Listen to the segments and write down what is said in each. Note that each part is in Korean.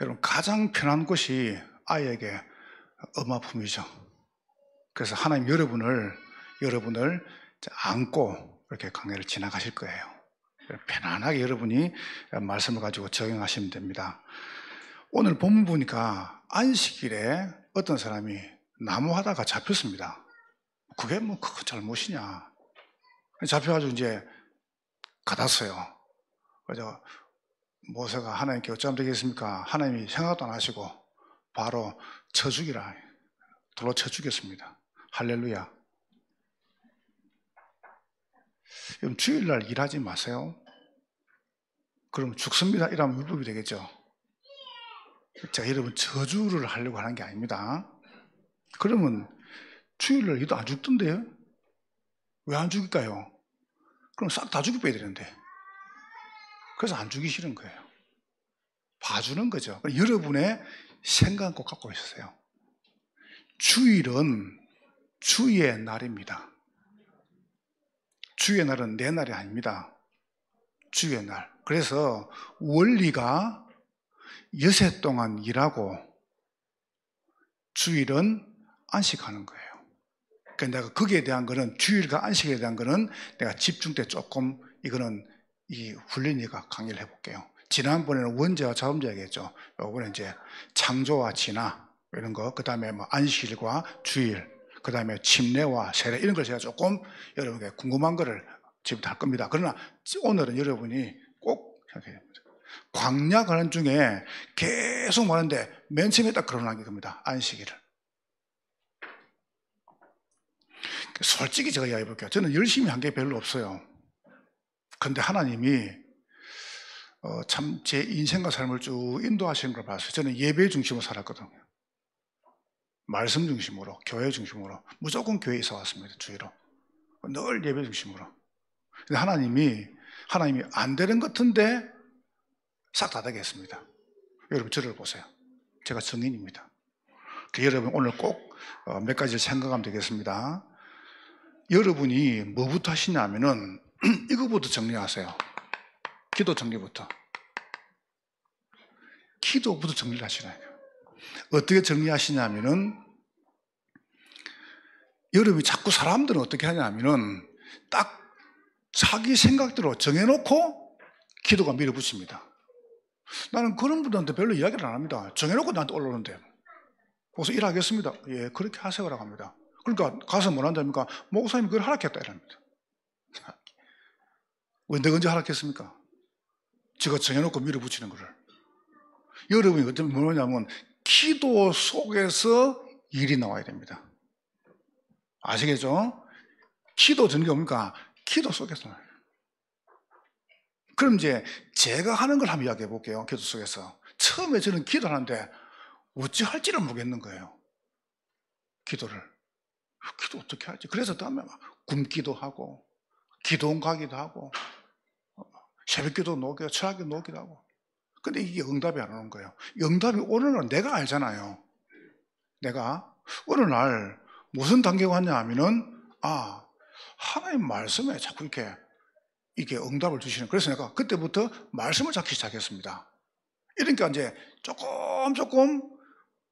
여러분, 가장 편한 것이 아이에게 엄마 품이죠. 그래서 하나님 여러분을 안고 이렇게 강해를 지나가실 거예요. 편안하게 여러분이 말씀을 가지고 적용하시면 됩니다. 오늘 본문 보니까 안식일에 어떤 사람이 나무하다가 잡혔습니다. 그게 뭐 큰 잘못이냐. 잡혀가지고 이제 가뒀어요. 그래서 모세가 하나님께 어쩌면 되겠습니까? 하나님이 생각도 안 하시고 바로 쳐 죽이라. 돌로 쳐 죽였습니다. 할렐루야. 여러분, 주일날 일하지 마세요. 그럼 죽습니다. 이러면 율법이 되겠죠. 자, 여러분, 저주를 하려고 하는 게 아닙니다. 그러면 주일날 일도 안 죽던데요? 왜 안 죽일까요? 그럼 싹 다 죽여 빼야 되는데. 그래서 안 죽이시는 거예요. 봐주는 거죠. 여러분의 생각 꼭 갖고 있으세요. 주일은 주의 날입니다. 주의 날은 내 날이 아닙니다. 주의 날. 그래서 원리가 여세 동안 일하고 주일은 안식하는 거예요. 그러니까 내가 거기에 대한 거는, 주일과 안식에 대한 거는 내가 집중 때 조금 이거는 이 훈련이가 강의를 해볼게요. 지난번에는 원죄와 자음죄 얘기했죠. 이번에 이제 창조와 진화 이런 거, 그 다음에 뭐 안식일과 주일, 그 다음에 침례와 세례 이런 걸 제가 조금 여러분에게 궁금한 거를 지금부터 할 겁니다. 그러나 오늘은 여러분이 꼭 생각해야 됩니다. 광야 가는 중에 계속 말하는데 맨 처음에 딱 걸어놓은 게 겁니다. 안식일을. 솔직히 제가 이야기해 볼게요. 저는 열심히 한 게 별로 없어요. 근데 하나님이 참 제 인생과 삶을 쭉 인도하시는 걸 봤어요. 저는 예배 중심으로 살았거든요. 말씀 중심으로, 교회 중심으로. 무조건 교회에 있어 왔습니다. 주의로. 늘 예배 중심으로. 근데 하나님이 안 되는 것 같은데 싹 다 되게 했습니다. 여러분, 저를 보세요. 제가 성인입니다. 여러분, 오늘 꼭 몇 가지를 생각하면 되겠습니다. 여러분이 뭐부터 하시냐면은 이거부터 정리하세요. 기도 정리부터. 기도부터 정리를 하시라요. 어떻게 정리하시냐면은, 여러분이 자꾸 사람들은 어떻게 하냐면은 딱 자기 생각대로 정해놓고 기도가 밀어붙입니다. 나는 그런 분들한테 별로 이야기를 안 합니다. 정해놓고 나한테 올라오는데, 그래서 일하겠습니다. 예, 그렇게 하세요라고 합니다. 그러니까 가서 뭘 한답니까? 목사님이 그걸 하락했다 이랍니다. 왜 내가 언제 하락했습니까? 제가 정해놓고 밀어붙이는 거를. 여러분이 어쩌면 뭐냐면 기도 속에서 일이 나와야 됩니다. 아시겠죠? 기도 전개 뭡니까? 기도 속에서. 그럼 이제 제가 하는 걸 한번 이야기해 볼게요. 기도 속에서. 처음에 저는 기도하는데 어찌 할지를 모르겠는 거예요. 기도 어떻게 하지? 그래서 다음에 막 굶기도 하고, 기도원 가기도 하고, 새벽기도 놓기도, 철학기도 놓기도 하고. 근데 이게 응답이 안 오는 거예요. 응답이 오는 날 내가 알잖아요. 내가 어느 날 무슨 단계가 왔냐 하면은, 하나님 말씀에 자꾸 이게 응답을 주시는. 그래서 내가 그때부터 말씀을 잡기 시작했습니다. 이러니까 이제 조금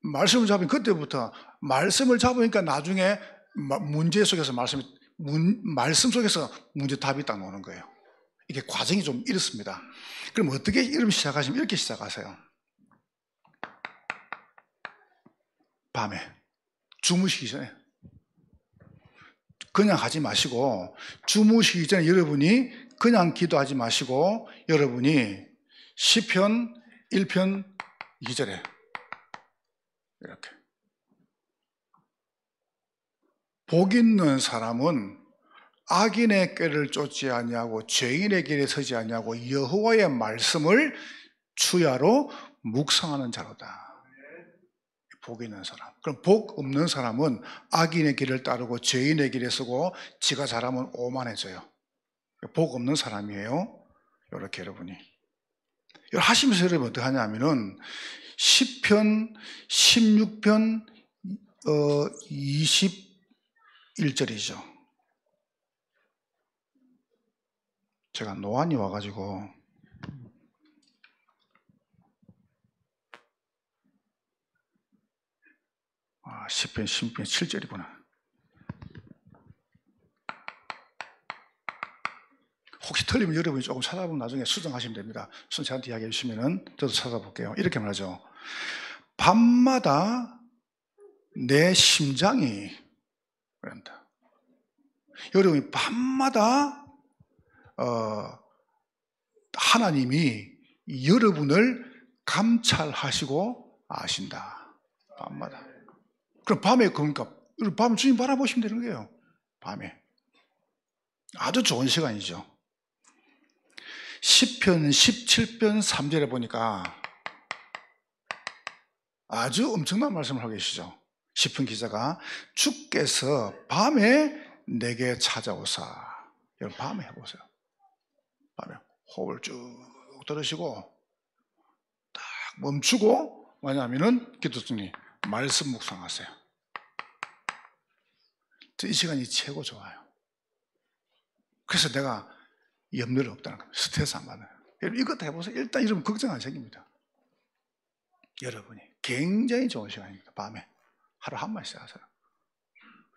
말씀을 잡으면, 그때부터 말씀을 잡으니까 나중에 문제 속에서 말씀 속에서 문제 답이 딱 나오는 거예요. 이게 과정이 좀 이렇습니다. 그럼 어떻게 이름 시작하시면 이렇게 시작하세요. 밤에 주무시기 전에 그냥 하지 마시고, 주무시기 전에 여러분이 그냥 기도하지 마시고, 여러분이 시편 1편 2절에 이렇게, 복 있는 사람은 악인의 꾀를 쫓지 아니하고 죄인의 길에 서지 아니하고 여호와의 말씀을 주야로 묵상하는 자로다. 복 있는 사람. 그럼 복 없는 사람은 악인의 길을 따르고 죄인의 길에 서고 지가 잘하면 오만해져요. 복 없는 사람이에요. 이렇게 여러분이 하시면서 여러분 어떻게 하냐면은 시편 16편 21절이죠. 제가 노안이 와가지고 시편 7절이구나. 혹시 틀리면 여러분이 조금 찾아보면 나중에 수정하시면 됩니다. 저한테 이야기해 주시면 저도 찾아볼게요. 이렇게 말하죠. 밤마다 내 심장이 그런다. 여러분이 밤마다 하나님이 여러분을 감찰하시고 아신다. 밤마다. 그럼 밤에 그러니까 밤 주님 바라보시면 되는 거예요. 밤에. 아주 좋은 시간이죠. 시편 17편 3절에 보니까 아주 엄청난 말씀을 하고 계시죠. 시편 기자가 주께서 밤에 내게 찾아오사. 여러분 밤에 해보세요. 밤에 호흡을 쭉 들으시고 딱 멈추고 뭐냐면은 기도 중에 말씀 묵상하세요. 이 시간이 최고 좋아요. 그래서 내가 염려가 없다는 겁니다. 스트레스 안 받아요. 여러분 이것도 해보세요. 일단 여러분 걱정 안 생깁니다. 여러분이 굉장히 좋은 시간입니다. 밤에 하루 한 번씩 하세요.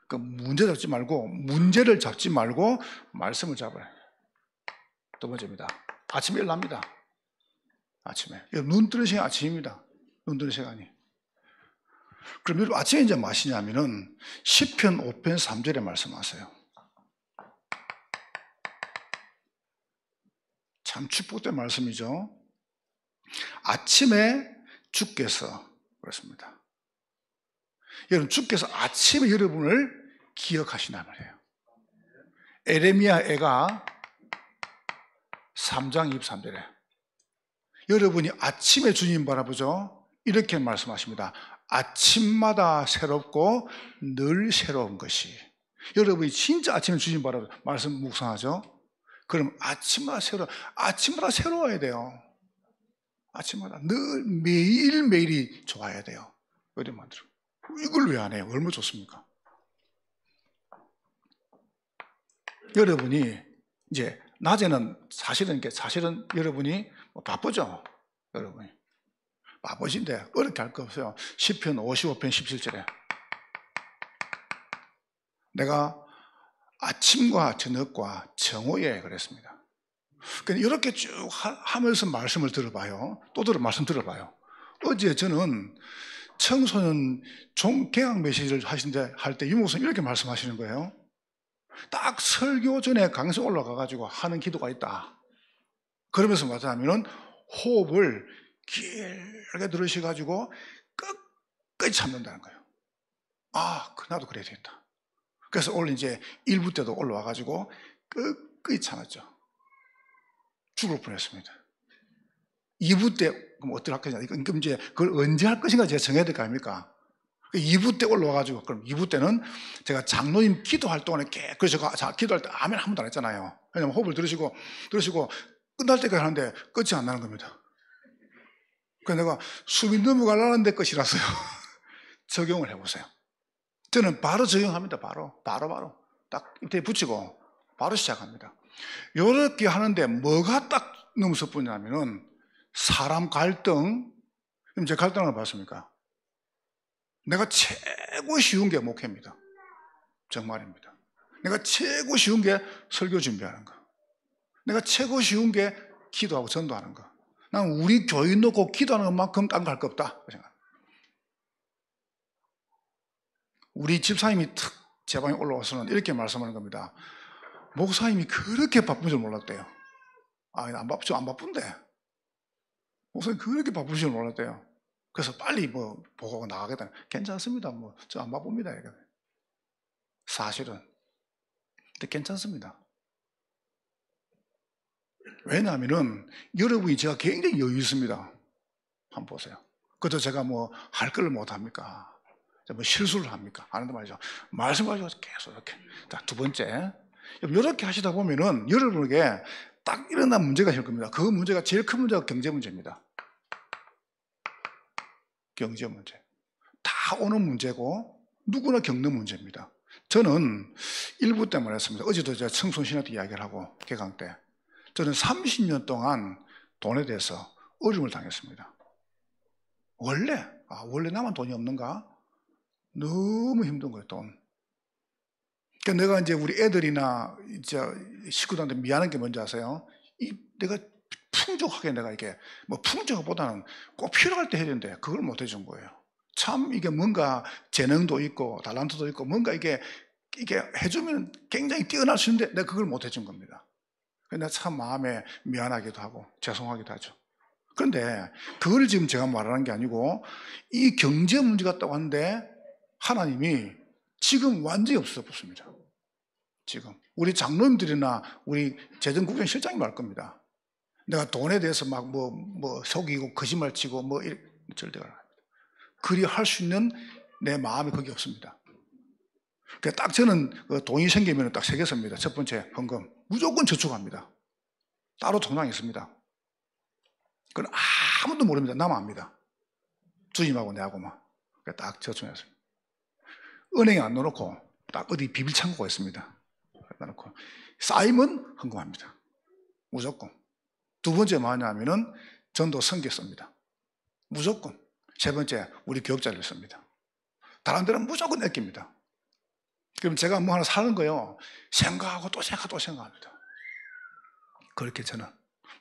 그 문제를 잡지 말고 말씀을 잡아요. 두 번째입니다. 아침에 일어납니다. 아침에 눈 뜨는 시간이 아침입니다. 눈 뜨는 시간이. 그럼 여러분 아침에 이제 뭐 하시냐면은 시편 5편 3절에 말씀하세요. 참 축복된 말씀이죠. 아침에 주께서 그렇습니다. 여러분 주께서 아침에 여러분을 기억하시나 말이에요. 에레미야 애가 3장 23절에 여러분이 아침에 주님 바라보죠. 이렇게 말씀하십니다. 아침마다 새롭고 늘 새로운 것이. 여러분이 진짜 아침에 주님 바라보죠. 말씀 묵상하죠. 그럼 아침마다 새로워야 돼요. 아침마다 늘 매일매일이 좋아야 돼요. 이래 만들어. 이걸 왜 안 해요? 얼마나 좋습니까? 여러분이 이제 낮에는 사실은 여러분이 바쁘죠. 여러분이 바쁘신데 어렵게 할 거 없어요. 시편 55편 17절에 내가 아침과 저녁과 정오에 그랬습니다. 그러니까 이렇게 쭉 하면서 말씀을 들어봐요. 말씀 들어봐요. 어제 저는 청소년 개강 메시지를 할 때 유목사님 이렇게 말씀하시는 거예요. 딱 설교 전에 강에서 올라가가지고 하는 기도가 있다. 그러면서 말하자면은 호흡을 길게 들으셔가지고 끝까지 참는다는 거예요. 나도 그래야 되겠다. 그래서 오늘 이제 1부 때도 올라와가지고 끝까지 참았죠. 죽을 뻔했습니다. 2부 때 그럼 어떻게 할 거냐? 그럼 이제 그걸 언제 할 것인가 제가 정해야 될 거 아닙니까? 2부 때 올라와가지고 그럼 2부 때는 제가 장로님 기도할 동안에 그래서 제가 기도할 때 아멘 한 번도 안 했잖아요. 왜냐면 호흡을 들으시고 끝날 때까지 하는데 끝이 안 나는 겁니다. 그래서 내가 숨이 넘어가려는데 끝이라서요. 적용을 해보세요. 저는 바로 적용합니다. 바로 딱 입에 붙이고 바로 시작합니다. 이렇게 하는데 뭐가 딱 너무 섣부냐면은 사람 갈등. 그럼 제 갈등을 봤습니까? 내가 최고 쉬운 게 목회입니다. 정말입니다. 내가 최고 쉬운 게 설교 준비하는 거. 내가 최고 쉬운 게 기도하고 전도하는 거. 난 우리 교인 놓고 기도하는 것만큼 딴 거 할 거 없다. 우리 집사님이 탁 제 방에 올라와서는 이렇게 말씀하는 겁니다. 목사님이 그렇게 바쁜 줄 몰랐대요. 안 바쁜데. 목사님 그렇게 바쁜 줄 몰랐대요. 그래서 빨리 보고 나가겠다. 괜찮습니다. 저 안 바쁩니다. 사실은. 근데 괜찮습니다. 왜냐하면은 여러분이 제가 굉장히 여유 있습니다. 한번 보세요. 그것도 제가 할 걸 못 합니까? 실수를 합니까? 하는데 말이죠. 말씀하시고 계속 이렇게. 자, 두 번째. 이렇게 하시다 보면은 여러분에게 딱 일어난 문제가 있을 겁니다. 그 문제가 제일 큰 문제가 경제 문제입니다. 경제 문제. 다 오는 문제고 누구나 겪는 문제입니다. 저는 1부 때 말했습니다. 어제도 제가 청소년한테 이야기를 하고 개강 때 저는 30년 동안 돈에 대해서 어려움을 당했습니다. 원래 나만 돈이 없는가? 너무 힘든 거예요, 돈. 그러니까 내가 이제 우리 애들이나 이제 식구들한테 미안한 게 뭔지 아세요? 내가 풍족하게 내가 이게 뭐 풍족보다는 꼭 필요할 때 해야 되는데 그걸 못 해준 거예요. 참 이게 뭔가 재능도 있고 달란트도 있고 뭔가 이게 해주면 굉장히 뛰어날 수 있는데 내가 그걸 못 해준 겁니다. 그래서 참 마음에 미안하기도 하고 죄송하기도 하죠. 그런데 그걸 지금 제가 말하는 게 아니고 이 경제 문제 같다고 하는데 하나님이 지금 완전히 없어졌습니다. 지금 우리 장로님들이나 우리 재정국장실장이 말 겁니다. 내가 돈에 대해서 막 뭐 속이고 거짓말 치고 뭐 절대 안 합니다. 그리 할 수 있는 내 마음이 거기 없습니다. 그러니까 딱 저는 돈이 생기면 딱 세 개 씁니다. 첫 번째 헌금, 무조건 저축합니다. 따로 통장이 있습니다. 그건 아무도 모릅니다. 나만 압니다. 주님하고 내하고만. 그러니까 딱 저축했습니다. 은행에 안 넣어놓고 딱 어디 비밀 창고가 있습니다. 넣어놓고 쌓이면 헌금합니다. 무조건. 두 번째 뭐냐면은 전도 성교 씁니다. 무조건. 세 번째 우리 교육자를 씁니다. 다른 데는 무조건 아낍니다. 그럼 제가 뭐 하나 사는 거요 생각하고 또 생각하고 또 생각합니다. 그렇게 저는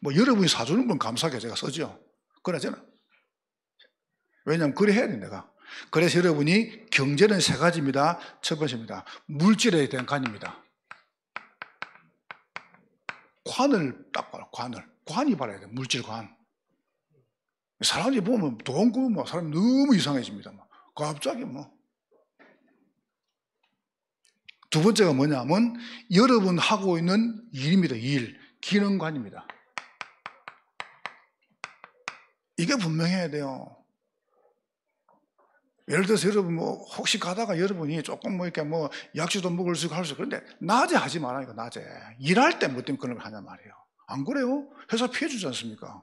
뭐 여러분이 사주는 건 감사하게 제가 쓰죠. 그러나 저는 왜냐하면 그래 해야 돼 내가. 그래서 여러분이 경제는 세 가지입니다. 첫 번째입니다. 물질에 대한 관입니다. 관을 딱 봐라. 관이 봐야 돼. 물질관. 사람들이 보면 돈 꾸면 사람이 너무 이상해집니다. 갑자기 두 번째가 뭐냐면 여러분 하고 있는 일입니다. 일. 기능관입니다. 이게 분명해야 돼요. 예를 들어서 여러분 혹시 가다가 여러분이 조금 이렇게 약주도 먹을 수 있고 할 수 있고 그런데 낮에 하지 말아요. 이거 낮에. 일할 때 뭐 때문에 그런 걸 하냐 말이에요. 안 그래요? 회사 피해 주지 않습니까?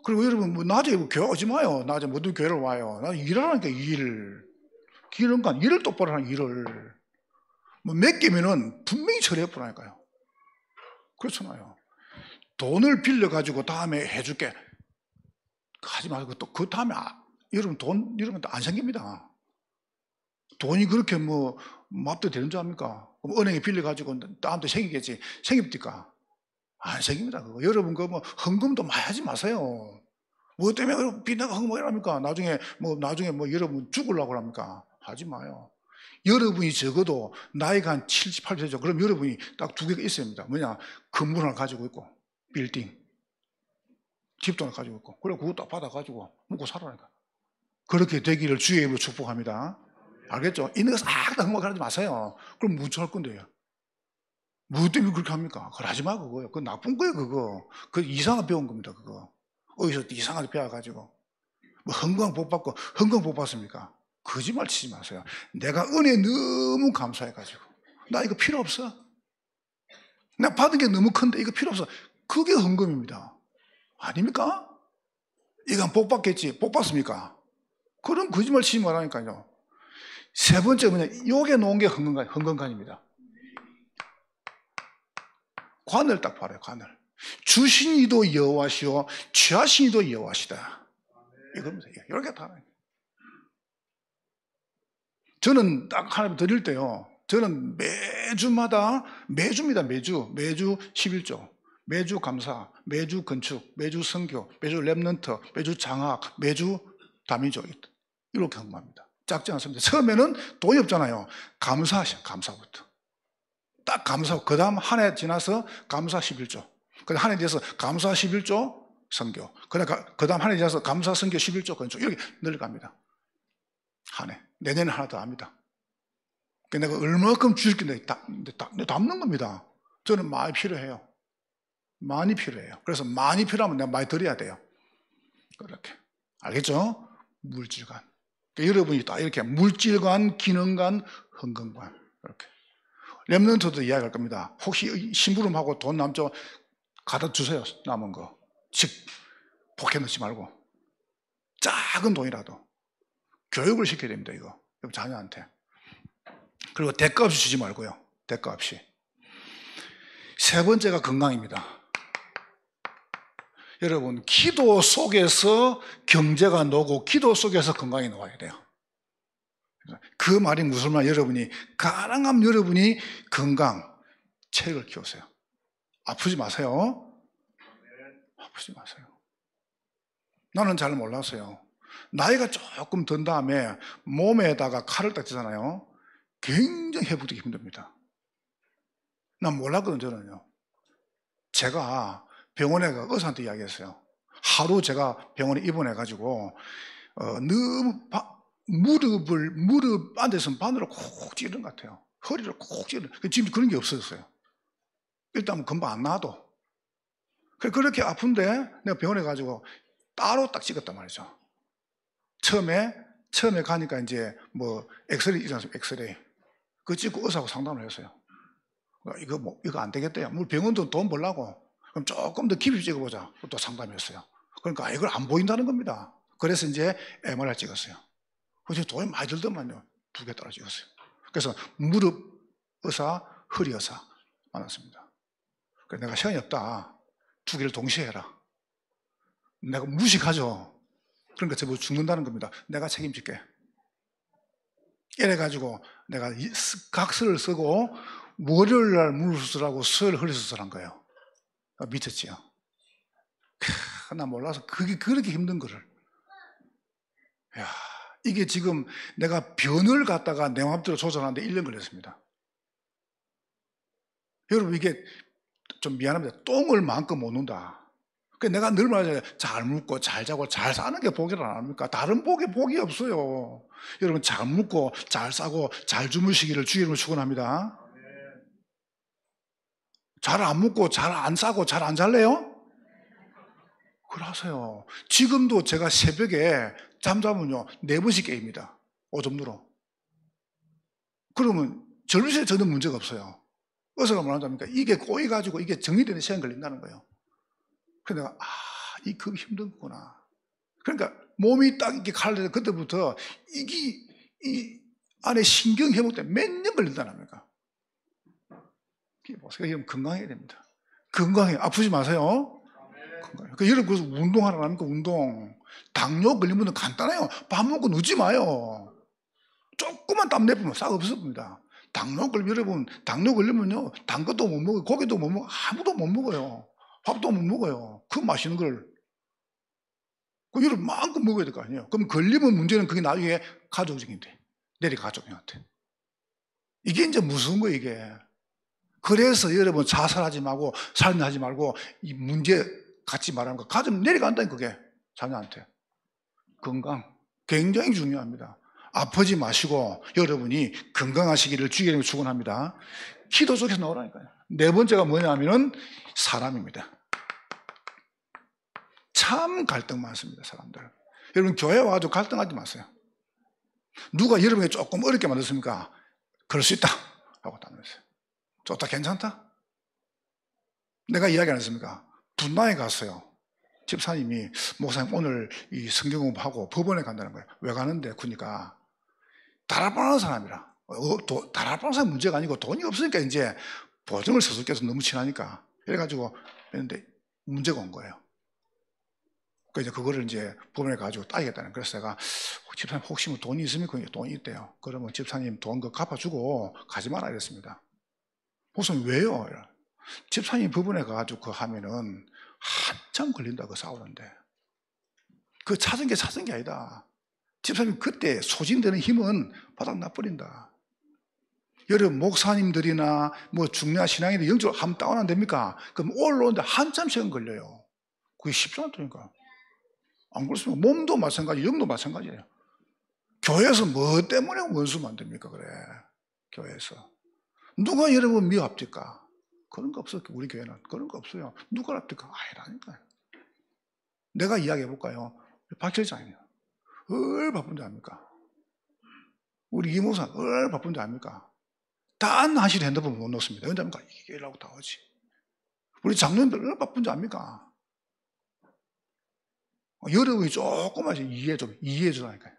그리고 여러분 낮에 교회 오지 마요. 낮에 모두 교회를 와요. 나 일하라니까 일. 기능관. 일을 똑바로 하는 일을. 몇 개면은 분명히 처리해 보라니까요. 그렇잖아요. 돈을 빌려가지고 다음에 해줄게. 하지 말고 또 그 다음에 여러분 돈 이러면 안 생깁니다. 돈이 그렇게 맙도 되는 줄 압니까? 그럼 은행에 빌려가지고 다음에 생기겠지. 생깁니까? 안 생깁니다. 그거. 여러분 헌금도 많이 하지 마세요. 뭐 때문에 빚내가 헌금을 합니까? 나중에 여러분 죽으려고 합니까? 하지 마요. 여러분이 적어도 나이가 한 70, 80세죠. 그럼 여러분이 딱 두 개가 있어야 합니다. 뭐냐? 건물 하나 가지고 있고, 빌딩. 집도 하나 가지고 있고. 그래, 그거 딱 받아가지고 먹고 살아라니까. 그렇게 되기를 주의 이름으로 축복합니다. 알겠죠? 있는 거 싹 다 흠뻑하지 마세요. 그럼 무엇할 건데요? 뭐 때문에 그렇게 합니까? 그걸 하지 마, 그거요. 그거 나쁜 거예요, 그거. 그 이상하게 배운 겁니다, 그거. 어디서 이상하게 배워가지고. 헌금 복 받고, 헌금 복 받습니까? 거짓말 치지 마세요. 내가 은혜에 너무 감사해가지고. 나 이거 필요 없어. 나 받은 게 너무 큰데 이거 필요 없어. 그게 헌금입니다. 아닙니까? 이건 복 받겠지. 복 받습니까? 그런 거짓말 치지 말라니까요. 세 번째 뭐냐? 요게 놓은 게 헌금관입니다. 관을 딱 봐요, 관을. 주신 이도 여호와시오, 취하신 이도 여호와시다. 이겁니다. 이렇게 다. 저는 딱 하나님 드릴 때요. 저는 매주입니다. 매주 11조. 매주 감사, 매주 건축, 매주 선교, 매주 랩넌트, 매주 장학, 매주 다민족. 이렇게 헌금합니다. 작지 않습니다. 처음에는 돈이 없잖아요. 감사부터. 딱 감사, 그 다음 한 해 지나서 감사 11조. 그 다음 한 해 뒤에서 감사 11조 선교. 그 다음 한 해 지나서 감사 선교 11조 건축. 이렇게 늘어갑니다. 한 해. 내년에 하나 더 합니다. 내가 얼마큼 주실 게 담는 겁니다. 저는 많이 필요해요. 많이 필요해요. 그래서 많이 필요하면 내가 많이 드려야 돼요. 그렇게. 알겠죠? 물질관. 그러니까 여러분이 딱 이렇게 물질관, 기능관, 헌금관. 이렇게. 랩런트도 이야기할 겁니다. 혹시 심부름하고 돈 남죠? 갖다 주세요. 남은 거. 즉, 포켓 넣지 말고. 작은 돈이라도. 교육을 시켜야 됩니다, 이거. 자녀한테. 그리고 대가 없이 주지 말고요. 대가 없이. 세 번째가 건강입니다. 여러분, 기도 속에서 경제가 나오고 기도 속에서 건강이 나와야 돼요. 그 말이 무슨 말? 여러분이 가능하면 여러분이 건강, 체력을 키우세요. 아프지 마세요. 아프지 마세요. 나는 잘 몰랐어요. 나이가 조금 든 다음에 몸에다가 칼을 딱 쥐잖아요. 굉장히 회복되기 힘듭니다. 난 몰랐거든요, 저는요. 제가 병원에 가 의사한테 이야기했어요. 하루 제가 병원에 입원해가지고 너무 무릎 앉아서 바늘을 콕 찌르는 것 같아요. 허리를 콕 찌르는. 지금 그런 게 없어졌어요. 일단 금방 안 나와도. 그렇게 아픈데 내가 병원에 가지고 따로 딱 찍었단 말이죠. 처음에 가니까 이제 뭐 엑스레이 있지 않습니까? 엑스레이. 그거 찍고 의사하고 상담을 했어요. 이거 안 되겠대요. 뭐 병원도 돈 벌라고. 그럼 조금 더 깊이 찍어보자. 또 상담했어요. 그러니까 이걸 안 보인다는 겁니다. 그래서 이제 MRI 찍었어요. 그래서 돈이 많이 들더만요. 2개 따라 찍었어요. 그래서 무릎 의사, 허리 의사 만났습니다. 그래서 내가 시간이 없다. 2개를 동시에 해라. 내가 무식하죠. 그러니까 저보고 죽는다는 겁니다. 내가 책임질게. 이래가지고 내가 각서를 쓰고 월요일날 무릎수술하고 수요일 허리수술한 거예요. 미쳤지요. 나 몰라서 그게 그렇게 힘든 거를. 야, 이게 지금 내가 변을 갖다가 내 마음대로 조절하는데 1년 걸렸습니다. 여러분 이게 좀 미안합니다. 똥을 마음껏 못 논다. 내가 늘 말하잖아요. 잘 묵고 잘 자고 잘 사는 게 복이라 안 합니까? 다른 복이 없어요. 여러분 잘 묵고 잘 싸고 잘 주무시기를 주님을 축원합니다. 잘 안 묵고 잘 안 싸고 잘 안 잘래요? 그러세요. 지금도 제가 새벽에 잠자면요 4번씩 깨입니다. 오줌 누러. 그러면 절세 전혀 문제가 없어요. 의사가 뭐라합니까? 이게 꼬여가지고 이게 정리되는 시간이 걸린다는 거예요. 그래서 내가 이 급이 힘든구나. 그러니까 몸이 딱 이렇게 칼을 그때부터 이 안에 신경 회복 때문에 몇 년 걸린다는 겁니까? 보세요. 건강해야 됩니다. 건강해. 아프지 마세요. 건강해. 그러니까 여러분 그래서 운동하라 합니까? 운동. 당뇨 걸리면 간단해요. 밥 먹고 누지 마요. 조금만 땀 내보면 싹 없어집니다. 당뇨 걸리면요 단 것도 못 먹어요. 고기도 못 먹어요. 아무도 못 먹어요. 밥도 못 먹어요. 그 맛있는 걸. 여러분 마음껏 먹어야 될 거 아니에요. 그럼 걸리면 문제는 그게 나중에 가족적인데. 내리 가족한테. 이게 이제 무서운 거예요, 이게. 그래서 여러분 자살하지 말고 살인하지 말고 이 문제 갖지 말라는 거. 가족 내려간다니 그게 자녀한테. 건강 굉장히 중요합니다. 아프지 마시고 여러분이 건강하시기를 주님을 축원합니다. 기도 속에서 나오라니까요. 4번째가 뭐냐면은 사람입니다. 참 갈등 많습니다, 사람들. 여러분 교회 와가지고 갈등하지 마세요. 누가 여러분이 조금 어렵게 만들었습니까? 그럴 수 있다 하고 다녔어요. 좋다, 괜찮다? 내가 이야기 안 했습니까? 분당에 갔어요. 집사님이 목사님 오늘 이 성경 공부하고 법원에 간다는 거예요. 왜 가는데? 그러니까 다락방하는 사람이라. 다락방하는 사람 문제가 아니고 돈이 없으니까 이제 보증을 서술께서 너무 친하니까. 이래가지고 했는데 문제가 온 거예요. 그래서 그거를 이제 법원에 가지고 따지겠다는. 그래서 제가 집사님 혹시 뭐 돈이 있습니까? 돈이 있대요. 그러면 집사님 돈 그거 갚아주고 가지 마라 이랬습니다. 목사님 왜요? 집사님 법원에 가가지고 그거 하면은 한참 걸린다고 싸우는데 그 찾은 게 아니다. 집사님 그때 소진되는 힘은 바닥 나버린다. 여러분 목사님들이나 뭐 중요한 신앙인들 영적으로 하면 다운 안 됩니까? 그럼 올라오는데 한참 시간 걸려요. 그게 쉽지 않다니까. 안 그렇습니까? 몸도 마찬가지, 영도 마찬가지예요. 교회에서 뭐 때문에 원수 만듭니까? 그래. 교회에서. 누가 여러분 미워합니까? 그런 거 없어요. 우리 교회는. 그런 거 없어요. 누가 합니까? 아니라니까요. 내가 이야기해 볼까요? 박철장이에요. 얼 바쁜지 압니까? 우리 이모사 얼 바쁜지 압니까? 단 한시도 핸드폰 못 놓습니다. 왜냐합니까? 이게 일하고 다 오지. 우리 장로님들 얼 바쁜지 압니까? 여러분이 조금만 이해해 주라니까요.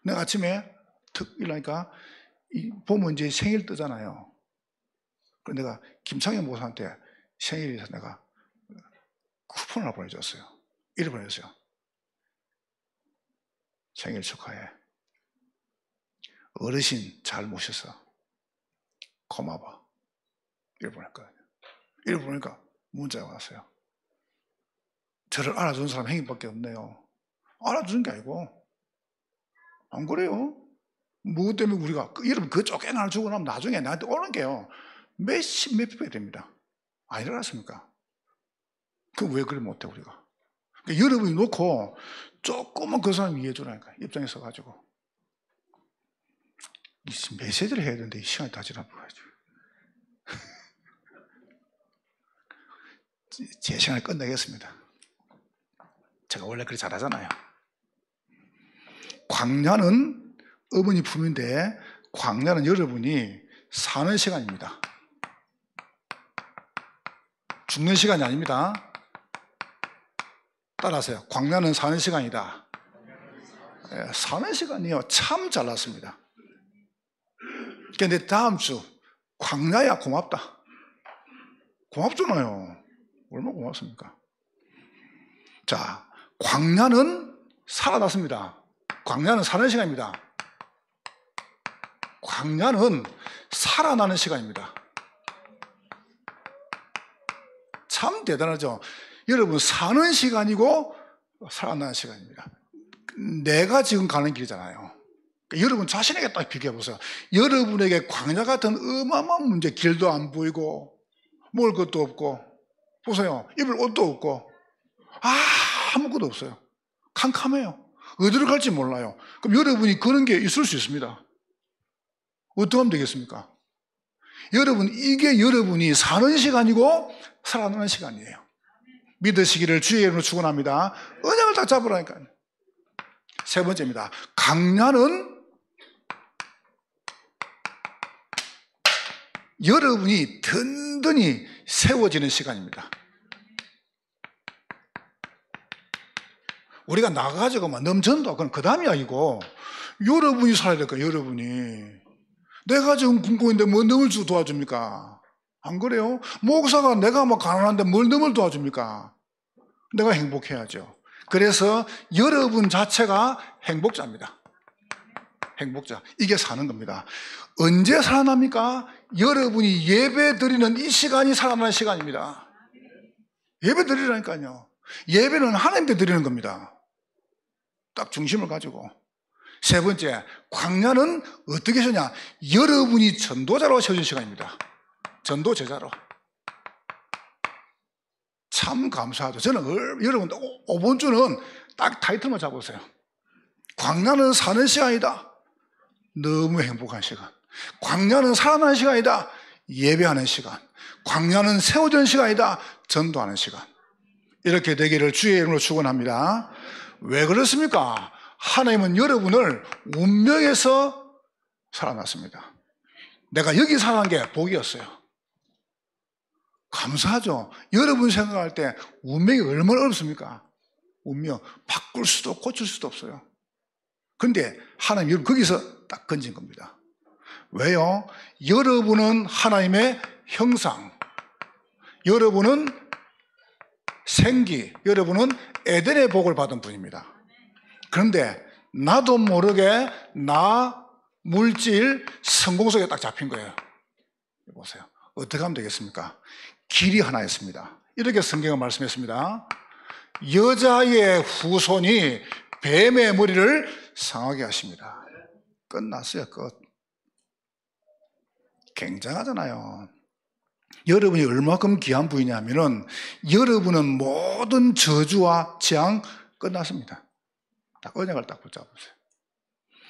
내가 아침에 특 일하니까 보면 이제 생일 뜨잖아요. 그래서 내가 김창현 목사한테 생일이라서 내가 쿠폰을 하나 보내줬어요. 이를 보내줬어요. 생일 축하해. 어르신 잘 모셔서 고마워 이렇게 보냈거든요. 이렇게 보니까 문자가 왔어요. 저를 알아주는 사람 행위밖에 없네요. 알아주는 게 아니고, 안 그래요? 뭐 때문에 우리가 여러분 그 쫓겨나 주고 나면 나중에 나한테 오는 게요 몇십 몇백 배 됩니다. 안 일어났습니까? 그럼 왜 그래 못해 우리가? 그러니까 여러분이 놓고 조금만 그 사람 이해해 주라니까, 입장에 서가지고. 메시지를 해야 되는데 이 시간이 다 지나버려가지고 제 시간을 끝내겠습니다. 제가 원래 그렇게 잘하잖아요. 광야는 어머니 품인데, 광야는 여러분이 사는 시간입니다. 죽는 시간이 아닙니다. 따라하세요. 광야는 사는 시간이다. 네, 사는 시간이요 참 잘났습니다. 근데 다음 주 광야야 고맙다. 고맙잖아요. 얼마나 고맙습니까? 자, 광야는 살아났습니다. 광야는 사는 시간입니다. 광야는 살아나는 시간입니다. 참 대단하죠. 여러분, 사는 시간이고 살아나는 시간입니다. 내가 지금 가는 길이잖아요. 여러분 자신에게 딱 비교해 보세요. 여러분에게 광야 같은 어마어마한 문제, 길도 안 보이고 먹을 것도 없고, 보세요, 입을 옷도 없고 아무것도 없어요. 캄캄해요. 어디로 갈지 몰라요. 그럼 여러분이 그런 게 있을 수 있습니다. 어떻게 하면 되겠습니까? 여러분, 이게 여러분이 사는 시간이고 살아나는 시간이에요. 믿으시기를 주의 이름으로 축원합니다. 언약을 딱 잡으라니까요. 세 번째입니다. 광야는 여러분이 든든히 세워지는 시간입니다. 우리가 나가가지고 막 넘쳐난다, 그건 그 다음이 아니고 여러분이 살아야 될 거예요. 여러분이. 내가 지금 굶고 있는데 뭐 넘을 주 도와줍니까? 안 그래요? 목사가 내가 뭐 가난한데 뭘 넘을 도와줍니까? 내가 행복해야죠. 그래서 여러분 자체가 행복자입니다. 행복자. 이게 사는 겁니다. 언제 살아납니까? 여러분이 예배 드리는 이 시간이 살아나는 시간입니다. 예배 드리라니까요. 예배는 하나님께 드리는 겁니다. 딱 중심을 가지고. 세 번째, 광야는 어떻게 하냐? 여러분이 전도자로 세워진 시간입니다. 전도 제자로. 참 감사하죠. 저는 여러분, 이번 주는 딱 타이틀만 잡으세요. 광야는 사는 시간이다. 너무 행복한 시간. 광야는 살아나는 시간이다. 예배하는 시간. 광야는 세워지는 시간이다. 전도하는 시간. 이렇게 되기를 주의 이름으로 축원합니다. 왜 그렇습니까? 하나님은 여러분을 운명에서 살아났습니다. 내가 여기 살아난 게 복이었어요. 감사하죠. 여러분 생각할 때 운명이 얼마나 어렵습니까? 운명 바꿀 수도 고칠 수도 없어요. 그런데 하나님 여러분 거기서 딱 건진 겁니다. 왜요? 여러분은 하나님의 형상, 여러분은 생기, 여러분은 에덴의 복을 받은 분입니다. 그런데 나도 모르게 나 물질 성공 속에 딱 잡힌 거예요. 보세요. 어떻게 하면 되겠습니까? 길이 하나였습니다. 이렇게 성경은 말씀했습니다. 여자의 후손이 뱀의 머리를 상하게 하십니다. 끝났어요. 끝. 굉장하잖아요. 여러분이 얼마큼 귀한 분이냐면은 여러분은 모든 저주와 재앙 끝났습니다. 딱 언약을 딱 붙잡으세요.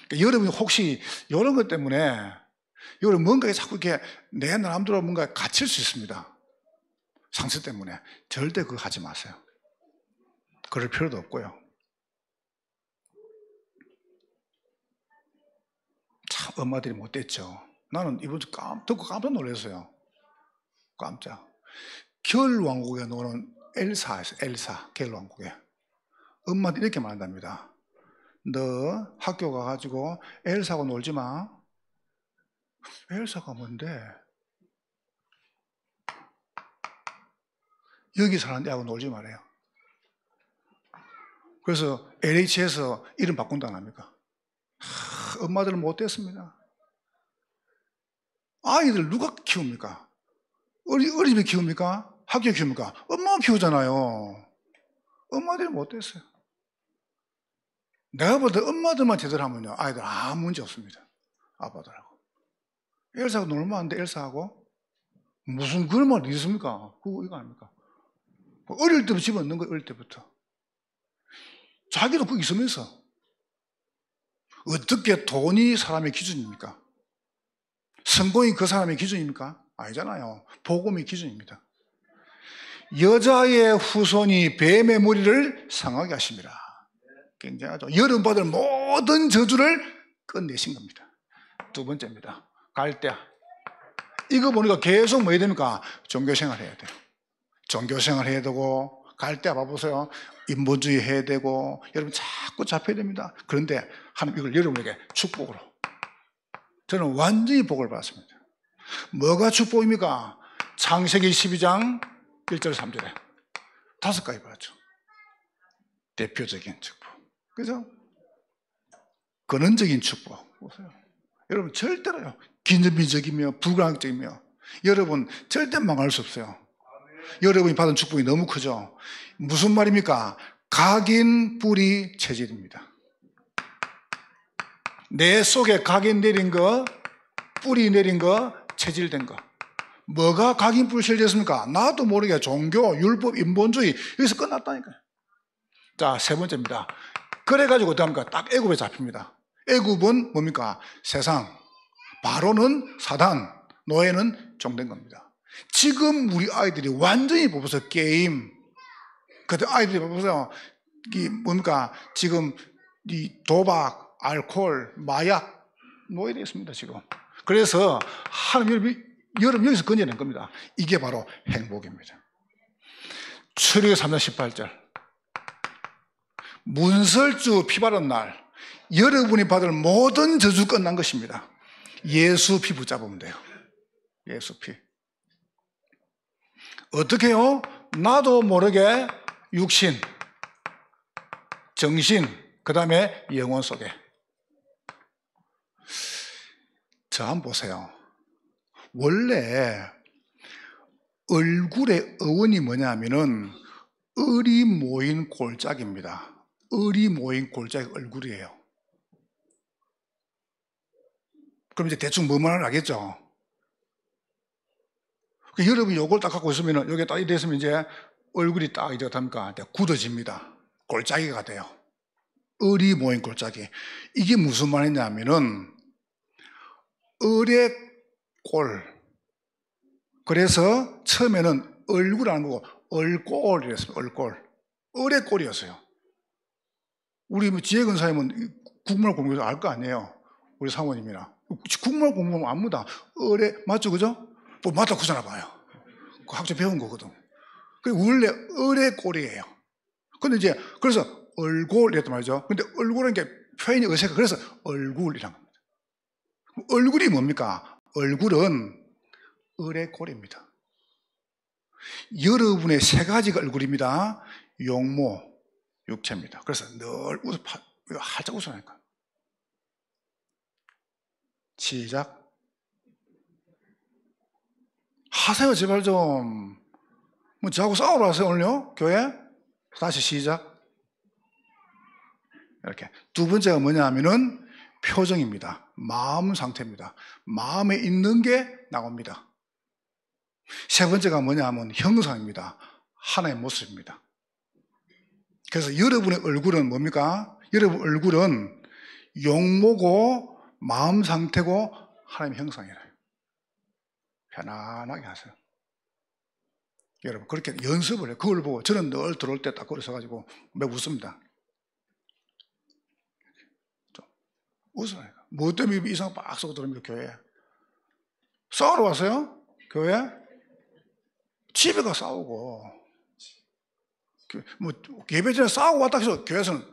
그러니까 여러분이 혹시 이런 것 때문에 여러분 뭔가에 자꾸 이렇게 내 나름대로 뭔가 갇힐 수 있습니다. 상처 때문에. 절대 그거 하지 마세요. 그럴 필요도 없고요. 참 엄마들이 못됐죠. 나는 이번 주 듣고 깜짝 놀랐어요. 깜짝. 겨울왕국에 노는 엘사였어요. 엘사, 겨울왕국에. 엄마들이 이렇게 말한답니다. 너 학교 가가지고 엘사하고 놀지 마. 엘사가 뭔데? 여기 사는 애하고 놀지 말아요. 그래서 LH에서 이름 바꾼다 안 합니까? 엄마들은 못됐습니다. 아이들 누가 키웁니까? 어린이집에 키웁니까? 학교에 키웁니까? 엄마가 키우잖아요. 엄마들이 못됐어요. 내가 볼 때 엄마들만 제대로 하면요, 아이들 아무 문제 없습니다. 아빠들하고. 엘사하고 놀면 안 돼, 엘사하고? 무슨 그런 말이 있습니까? 그거 이거 아닙니까? 어릴 때부터 집어넣는 거예요, 어릴 때부터. 자기도 거기 있으면서. 어떻게 돈이 사람의 기준입니까? 성공이 그 사람의 기준입니까? 아니잖아요. 복음이 기준입니다. 여자의 후손이 뱀의 머리를 상하게 하십니다. 굉장하죠. 여름 받을 모든 저주를 끝내신 겁니다. 두 번째입니다. 갈대아. 이거 보니까 계속 뭐 해야 됩니까? 종교생활 해야 돼요. 종교생활 해야 되고, 갈대아 봐보세요. 인본주의 해야 되고, 여러분 자꾸 잡혀야 됩니다. 그런데 하나님 이걸 여러분에게 축복으로. 저는 완전히 복을 받았습니다. 뭐가 축복입니까? 창세기 12장 1절 3절에 5가지 받았죠. 대표적인 축복. 그죠? 근원적인 축복. 보세요. 여러분 절대로요. 기념비적이며 불가항적이며 여러분 절대 망할 수 없어요. 여러분이 받은 축복이 너무 크죠. 무슨 말입니까? 각인 뿌리 체질입니다. 내 속에 각인 내린 거, 뿌리 내린 거, 체질된 거. 뭐가 각인 뿌리 체질됐습니까? 나도 모르게 종교, 율법, 인본주의 여기서 끝났다니까요. 자, 세 번째입니다. 그래가지고 어떡합니까? 딱 애굽에 잡힙니다. 애굽은 뭡니까? 세상. 바로는 사단, 노예는 종된 겁니다. 지금 우리 아이들이 완전히 보면서 게임, 그때 아이들이 보면서 이 뭡니까? 지금 이 도박, 알코올, 마약 노예되어 있습니다, 지금. 그래서 하나님 여러분 여기서 건져낸 겁니다. 이게 바로 행복입니다. 출애굽기 3장 18절. 문설주 피 바른 날 여러분이 받을 모든 저주 끝난 것입니다. 예수 피 붙잡으면 돼요. 예수 피. 어떻게 해요? 나도 모르게 육신, 정신, 그 다음에 영혼 속에. 저 한번 보세요. 원래 얼굴의 어원이 뭐냐면은 을이 모인 골짜기입니다. 을이 모인 골짜기 얼굴이에요. 그럼 이제 대충 뭐만 알겠죠? 여러분이 요걸 딱 갖고 있으면, 여기에 딱 이랬으면 이제 얼굴이 딱 이제 어떡합니까? 골드집니다. 골짜기가 돼요. 을이 모인 골짜기. 이게 무슨 말이냐면은, 을의 꼴. 그래서 처음에는 얼굴이라는 거고, 얼꼴이랬어요. 얼꼴. 을의 꼴이었어요. 우리 지혜근사님은 국문학 공부해서 알 거 아니에요. 우리 사모님이나. 국문학 공부하면 안무다. 을의, 맞죠? 그죠? 뭐, 맞다, 그잖아 봐요. 그 학교 배운 거거든. 원래 을의 꼴이에요. 근데 이제, 그래서 얼굴, 이랬단 말이죠. 근데 얼굴은 게 표현이 어색해. 그래서 얼굴이란 겁니다. 얼굴이 뭡니까? 얼굴은 을의 꼴입니다. 여러분의 세 가지가 얼굴입니다. 용모, 육체입니다. 그래서 늘 활짝 웃으라니까. 시작. 하세요, 제발 좀. 뭐, 저하고 싸우러 하세요, 오늘요? 교회? 다시 시작. 이렇게. 두 번째가 뭐냐 하면은 표정입니다. 마음 상태입니다. 마음에 있는 게 나옵니다. 세 번째가 뭐냐 하면 형상입니다. 하나의 모습입니다. 그래서 여러분의 얼굴은 뭡니까? 여러분 얼굴은 용모고 마음 상태고 하나님의 형상이래요. 편안하게 하세요. 여러분 그렇게 연습을 해요. 그걸 보고 저는 늘 들어올 때 딱 거기 서가지고 막 웃습니다. 좀 웃어요. 뭐 때문에 이상 빡 쏘고 들어옵니까? 교회에 싸우러 왔어요? 교회? 집에 가 싸우고 뭐 예배 전에 싸우고 왔다 해서 교회에서는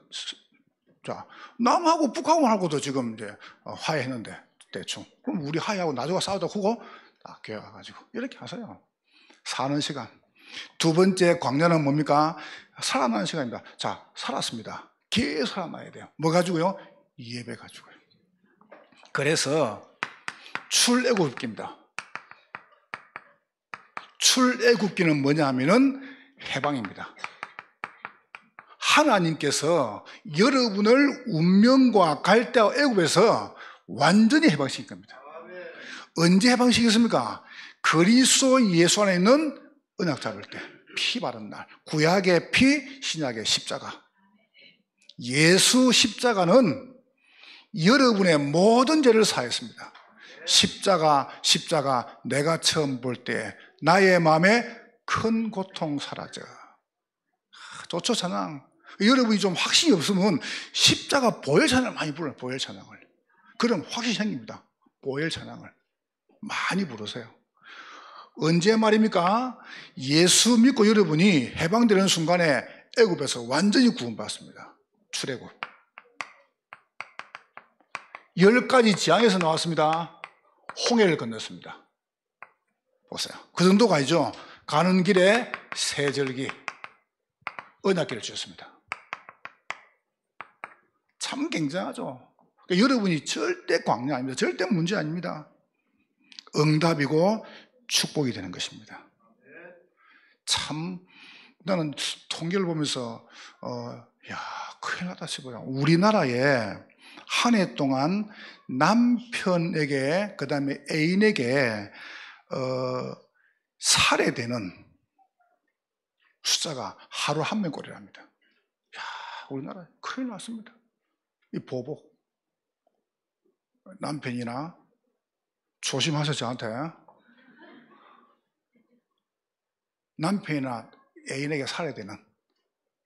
자 남하고 북하고만 하고도 지금 이제 화해했는데 대충 그럼 우리 화해하고 나중에 싸우다 하고 딱 교회 가가지고 이렇게 하세요. 사는 시간. 두 번째 광야는 뭡니까? 살아나는 시간입니다. 자 살았습니다. 계속 살아나야 돼요. 뭐 가지고요? 예배 가지고요. 그래서 출애굽기입니다. 출애굽기는 뭐냐 하면은 해방입니다. 하나님께서 여러분을 운명과 갈대와 애굽에서 완전히 해방시킨 겁니다. 언제 해방시켰습니까? 그리스도 예수 안에 있는 언약 잡을 때, 피 바른 날, 구약의 피, 신약의 십자가. 예수 십자가는 여러분의 모든 죄를 사했습니다. 십자가 내가 처음 볼 때 나의 마음에 큰 고통 사라져. 좋죠, 찬양. 여러분이 좀 확신이 없으면 십자가 보혈 찬양을 많이 불러요. 보혈 찬양을. 그럼 확신이 생깁니다. 보혈 찬양을 많이 부르세요. 언제 말입니까? 예수 믿고 여러분이 해방되는 순간에 애굽에서 완전히 구원받습니다. 출애굽 10가지 재앙에서 나왔습니다. 홍해를 건넜습니다. 보세요. 그 정도가 아니죠. 가는 길에 세절기 언약궤를 주셨습니다. 참 굉장하죠. 그러니까 여러분이 절대 광야 아닙니다. 절대 문제 아닙니다. 응답이고 축복이 되는 것입니다. 참 나는 통계를 보면서 야 큰일 났다 싶어요. 우리나라에 한 해 동안 남편에게 그 다음에 애인에게 살해되는 숫자가 하루 한 명꼴이랍니다. 야 우리나라 큰일 났습니다. 이 보복 남편이나 조심하세요. 저한테 남편이나 애인에게 살해되는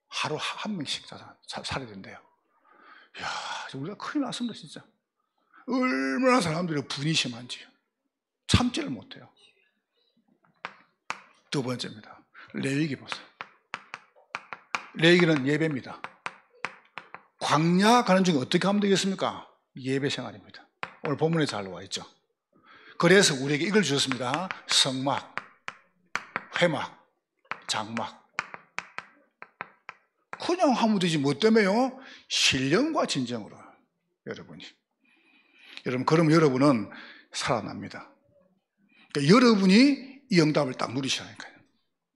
하루 한 명씩 살해된대요. 이야, 우리가 큰일 났습니다, 진짜. 얼마나 사람들이 분이 심한지 참지를 못해요. 두 번째입니다. 레위기 보세요. 레위기는 예배입니다. 광야 가는 중에 어떻게 하면 되겠습니까? 예배 생활입니다. 오늘 본문에 잘 나와 있죠. 그래서 우리에게 이걸 주셨습니다. 성막, 회막, 장막. 그냥 하면 되지 뭐 때문에요? 신령과 진정으로. 여러분이. 그럼 여러분은 살아납니다. 그러니까 여러분이 이 응답을 딱 누리시라니까요.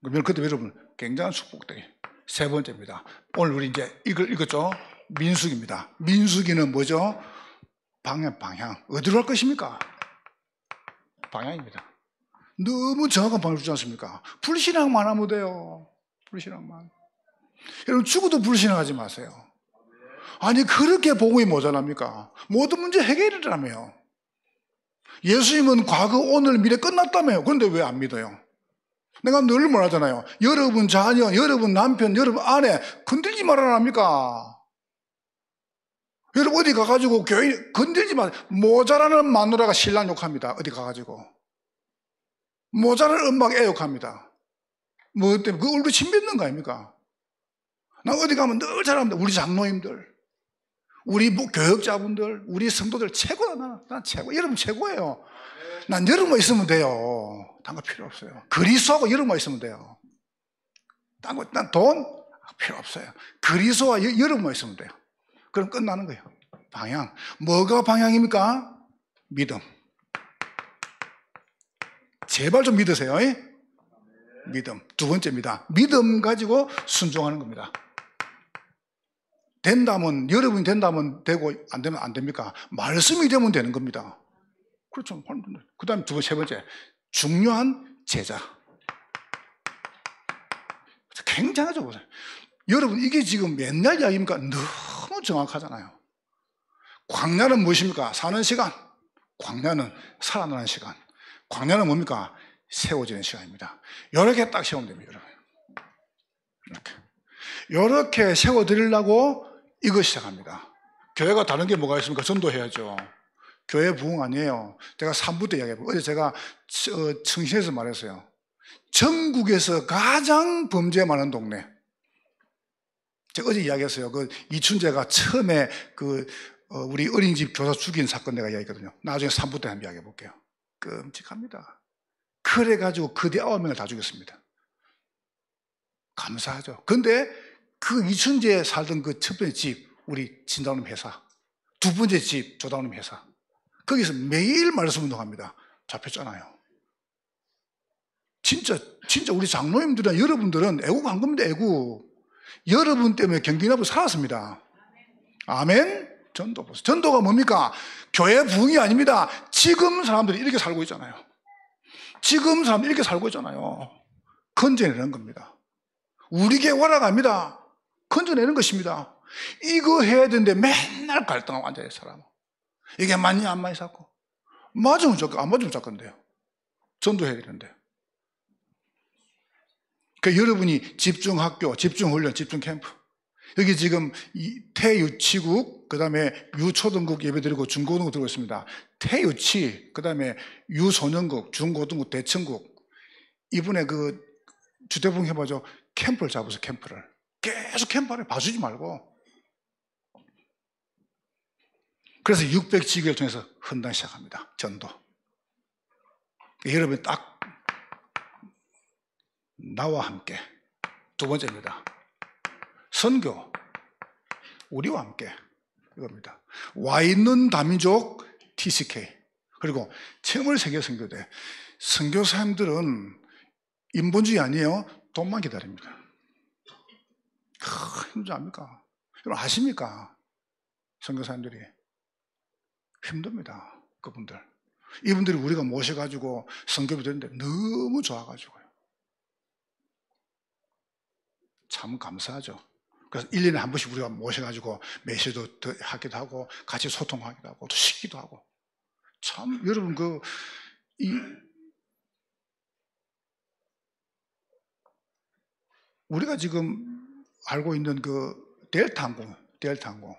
그러면 그때 여러분 굉장한 축복들이. 세 번째입니다. 오늘 우리 이제 이걸 읽었죠? 민수기입니다. 민수기는 뭐죠? 방향. 어디로 갈 것입니까? 방향입니다. 너무 정확한 방향을 주지 않습니까? 불신앙만 하면 돼요. 불신앙만. 여러분 죽어도 불신앙하지 마세요. 아니 그렇게 복음이 모자랍니까? 모든 문제 해결이라며요. 예수님은 과거, 오늘, 미래 끝났다며요. 그런데 왜 안 믿어요? 내가 늘 말하잖아요. 여러분 자녀, 여러분 남편, 여러분 아내 건들지 말아랍니까? 여러분 어디 가가지고 교인 건들지 마. 모자라는 마누라가 신랑 욕합니다. 어디 가가지고 모자라는 엄마가 애 욕합니다. 뭐 때문에 그 얼굴 침 뱉는 거 아닙니까? 나 어디 가면 늘 잘합니다. 우리 장로님들, 우리 교역자분들, 우리 성도들 최고다. 난 최고. 여러분 최고예요. 난 여러분만 있으면 돼요. 딴 거 필요 없어요. 그리스도하고 여러분만 있으면 돼요. 딴 거, 난 돈 필요 없어요. 그리스도와 여러분만 있으면 돼요. 그럼 끝나는 거예요. 방향. 뭐가 방향입니까? 믿음. 제발 좀 믿으세요. 믿음. 두 번째입니다. 믿음 가지고 순종하는 겁니다. 된다면, 여러분이 된다면 되고 안 되면 안 됩니까? 말씀이 되면 되는 겁니다. 그렇죠. 그 다음에 세 번째. 중요한 제자. 굉장하죠. 보세요. 여러분, 이게 지금 맨날 이야기입니까? 너무 정확하잖아요. 광야는 무엇입니까? 사는 시간. 광야는 살아나는 시간. 광야는 뭡니까? 세워지는 시간입니다. 이렇게 딱 세우면 됩니다, 여러분. 이렇게 세워드리려고 이거 시작합니다. 교회가 다른 게 뭐가 있습니까? 전도해야죠. 교회 부흥 아니에요. 제가 3부 때 이야기해요. 어제 제가 청신에서 말했어요. 전국에서 가장 범죄 많은 동네. 제가 어제 이야기했어요. 그 이춘재가 처음에 우리 어린이집 교사 죽인 사건 내가 이야기했거든요. 나중에 3부 때 한번 이야기해 볼게요. 끔찍합니다. 그래가지고 그대 9명을 다 죽였습니다. 감사하죠. 근데 그 이춘재 살던 그 첫 번째 집, 우리 진다오님 회사. 두 번째 집, 조다오님 회사. 거기서 매일 말씀 운동합니다. 잡혔잖아요. 진짜 우리 장로님들이나 여러분들은 애국한 겁니다. 애국. 여러분 때문에 경기나부 살았습니다. 아멘. 전도 보세요. 전도가 뭡니까? 교회 부흥이 아닙니다. 지금 사람들이 이렇게 살고 있잖아요. 지금 사람들이 이렇게 살고 있잖아요. 건져내는 겁니다. 우리 교회 와라갑니다. 건져내는 것입니다. 이거 해야 되는데 맨날 갈등하고 앉아요, 사람. 이게 맞냐 안 맞냐 자꾸. 맞으면 좋고 안 맞으면 자건데요. 전도해야 되는데. 그러니까 여러분이 집중학교, 집중훈련, 집중캠프, 여기 지금 태유치국, 그 다음에 유초등국 예배드리고 중고등국 들고 있습니다. 태유치, 그 다음에 유소년국, 중고등국, 대청국. 이번에 그 주대봉 해봐죠. 캠프를 잡아서 캠프를. 계속 캠프를 봐주지 말고. 그래서 600지교를 통해서 헌당 시작합니다. 전도. 여러분 딱 나와 함께. 두 번째입니다. 선교. 우리와 함께. 이겁니다. 와 있는 다민족 TCK. 그리고 체험을 세계 선교대. 선교사님들은 인본주의 아니에요. 돈만 기다립니다. 힘들지 않습니까? 여러분 아십니까? 선교사님들이. 힘듭니다. 그분들. 이분들이 우리가 모셔가지고 선교비 되는데 너무 좋아가지고요. 참 감사하죠. 그래서 1년에 한 번씩 우리가 모셔가지고 메시지도 하기도 하고 같이 소통하기도 하고 또 쉬기도 하고. 참 여러분 우리가 지금 알고 있는 그 델타 항공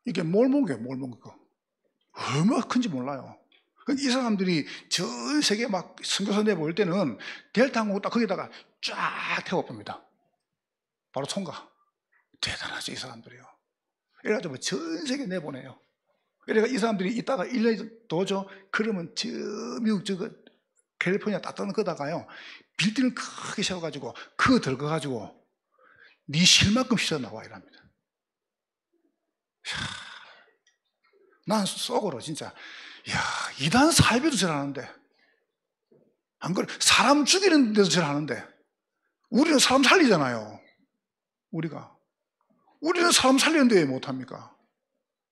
이게 몰몬교예요. 몰몬교. 얼마나 큰지 몰라요. 이 사람들이 전 세계 막 선교사 내보일 때는 델타 항공 딱 거기다가 쫙 태워봅니다. 바로 통과. 대단하죠, 이 사람들이요. 이래가지고 전 세계 내보내요. 이래가 이 사람들이 있다가 1년이 도죠. 그러면 저 미국 캘리포니아 따뜻한 거다가요. 빌딩을 크게 세워가지고 그거 들어가가지고 네 실만큼 휘저 나와 이랍니다. 난 속으로 진짜 이단 살비도 잘하는데 안 그래? 사람 죽이는 데도 잘하는데 우리는 사람 살리잖아요. 우리는 사람 살리는 데 왜 못합니까?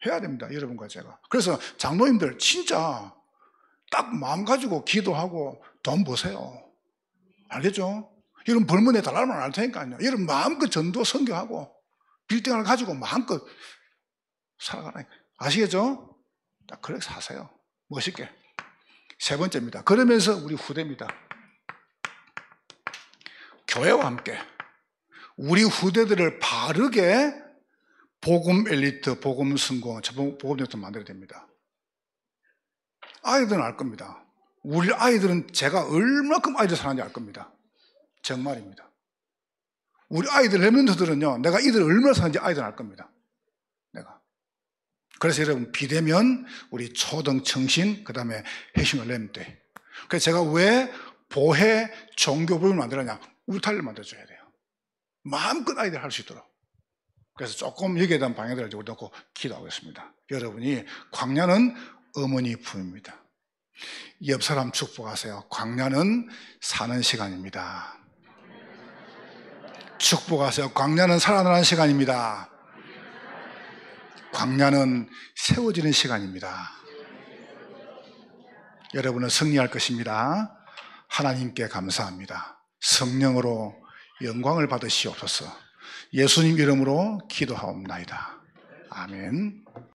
해야 됩니다. 여러분과 제가. 그래서 장로님들 진짜 딱 마음 가지고 기도하고 돈 버세요. 알겠죠? 여러분 벌면 내달라면 안 할 테니까요. 여러분 마음껏 전도 선교하고 빌딩을 가지고 마음껏 살아가라니까. 아시겠죠? 딱 그렇게 사세요. 멋있게. 세 번째입니다. 그러면서 우리 후대입니다. 교회와 함께 우리 후대들을 바르게 복음 엘리트, 복음 성공, 복음 엘리트 만들어야 됩니다. 아이들은 알 겁니다. 우리 아이들은 제가 얼마큼 아이들 사랑하는지 알 겁니다. 정말입니다. 우리 아이들 랩런트들은요, 내가 이들 얼마나 사랑하는지 아이들 알 겁니다. 내가. 그래서 여러분 비대면 우리 초등 청신 그 다음에 핵심을 랩런트. 그래서 제가 왜 보혜 종교부를 만들었냐? 울타리를 만들어줘야 돼요. 마음껏 아이들 할 수 있도록. 그래서 조금 여기에 대한 방향들을 놓고 기도하겠습니다. 여러분이 광야는 어머니 품입니다. 옆 사람 축복하세요. 광야는 사는 시간입니다. 축복하세요. 광야는 살아나는 시간입니다. 광야는 세워지는 시간입니다. 여러분은 승리할 것입니다. 하나님께 감사합니다. 성령으로 영광을 받으시옵소서. 예수님 이름으로 기도하옵나이다. 아멘.